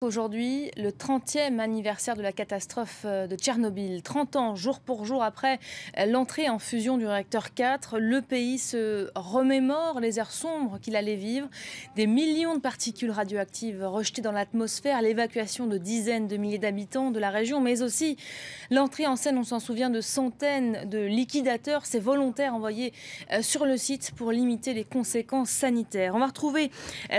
Aujourd'hui, le 30e anniversaire de la catastrophe de Tchernobyl. 30 ans, jour pour jour après l'entrée en fusion du réacteur 4, le pays se remémore les heures sombres qu'il allait vivre. Des millions de particules radioactives rejetées dans l'atmosphère, l'évacuation de dizaines de milliers d'habitants de la région, mais aussi l'entrée en scène, on s'en souvient, de centaines de liquidateurs, ces volontaires envoyés sur le site pour limiter les conséquences sanitaires. On va retrouver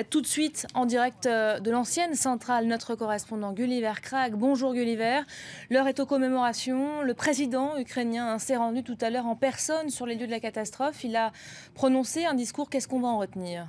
tout de suite en direct de l'ancienne centrale notre correspondant Gulliver Krag. Bonjour Gulliver. L'heure est aux commémorations. Le président ukrainien s'est rendu tout à l'heure en personne sur les lieux de la catastrophe. Il a prononcé un discours. Qu'est-ce qu'on va en retenir ?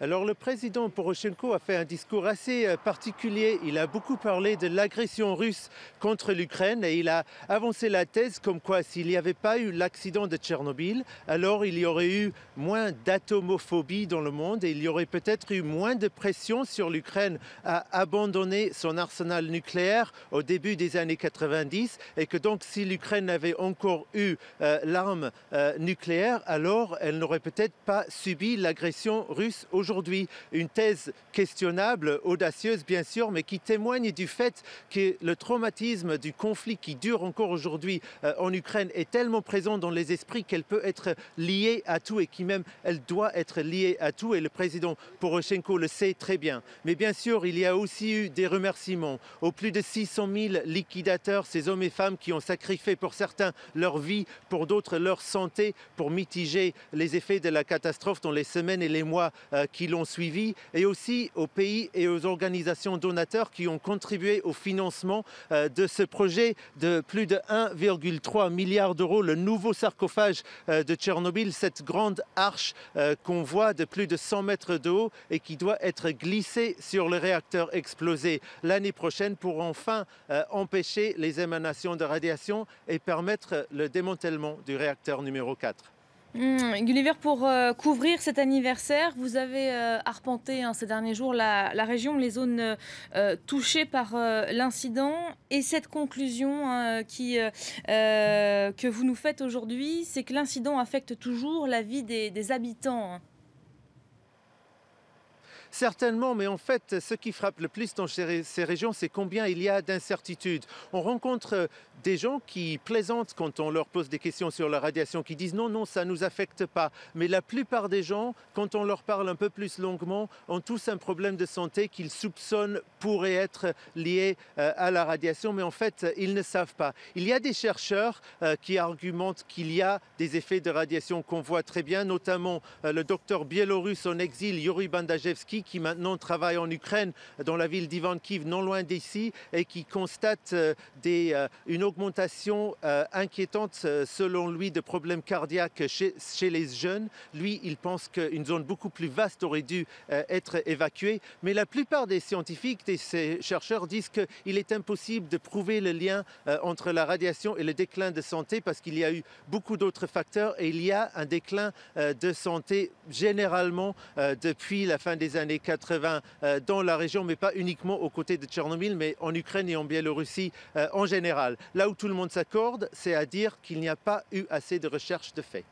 Alors le président Poroshenko a fait un discours assez particulier. Il a beaucoup parlé de l'agression russe contre l'Ukraine et il a avancé la thèse comme quoi s'il n'y avait pas eu l'accident de Tchernobyl, alors il y aurait eu moins d'atomophobie dans le monde et il y aurait peut-être eu moins de pression sur l'Ukraine à abandonner son arsenal nucléaire au début des années 90 et que donc si l'Ukraine avait encore eu l'arme nucléaire, alors elle n'aurait peut-être pas subi l'agression russe aujourd'hui. Une thèse questionnable, audacieuse bien sûr, mais qui témoigne du fait que le traumatisme du conflit qui dure encore aujourd'hui en Ukraine est tellement présent dans les esprits qu'elle peut être liée à tout et qui même elle doit être liée à tout et le président Poroshenko le sait très bien. Mais bien sûr, il y a aussi eu des remerciements aux plus de 600 000 liquidateurs, ces hommes et femmes qui ont sacrifié pour certains leur vie, pour d'autres leur santé, pour mitiger les effets de la catastrophe dans les semaines et les mois qui l'ont suivi, et aussi aux pays et aux organisations donateurs qui ont contribué au financement de ce projet de plus de 1,3 milliard d'euros, le nouveau sarcophage de Tchernobyl, cette grande arche qu'on voit de plus de 100 mètres de haut et qui doit être glissée sur le réacteur explosé l'année prochaine pour enfin empêcher les émanations de radiation et permettre le démantèlement du réacteur numéro 4. Gulliver, pour couvrir cet anniversaire, vous avez arpenté ces derniers jours la région, les zones touchées par l'incident. Et cette conclusion que vous nous faites aujourd'hui, c'est que l'incident affecte toujours la vie des habitants. Certainement, mais en fait, ce qui frappe le plus dans ces régions, c'est combien il y a d'incertitudes. On rencontre des gens qui plaisantent quand on leur pose des questions sur la radiation, qui disent non, non, ça ne nous affecte pas. Mais la plupart des gens, quand on leur parle un peu plus longuement, ont tous un problème de santé qu'ils soupçonnent pourrait être lié à la radiation, mais en fait, ils ne savent pas. Il y a des chercheurs qui argumentent qu'il y a des effets de radiation qu'on voit très bien, notamment le docteur biélorusse en exil, Yuri Bandajevski, qui maintenant travaille en Ukraine, dans la ville d'Ivankiv, non loin d'ici, et qui constate une augmentation inquiétante, selon lui, de problèmes cardiaques chez les jeunes. Lui, il pense qu'une zone beaucoup plus vaste aurait dû être évacuée. Mais la plupart des scientifiques, ces chercheurs, disent qu'il est impossible de prouver le lien entre la radiation et le déclin de santé parce qu'il y a eu beaucoup d'autres facteurs et il y a un déclin de santé généralement depuis la fin des années 80 dans la région, mais pas uniquement aux côtés de Tchernobyl, mais en Ukraine et en Biélorussie en général. Là où tout le monde s'accorde, c'est à dire qu'il n'y a pas eu assez de recherche de fait.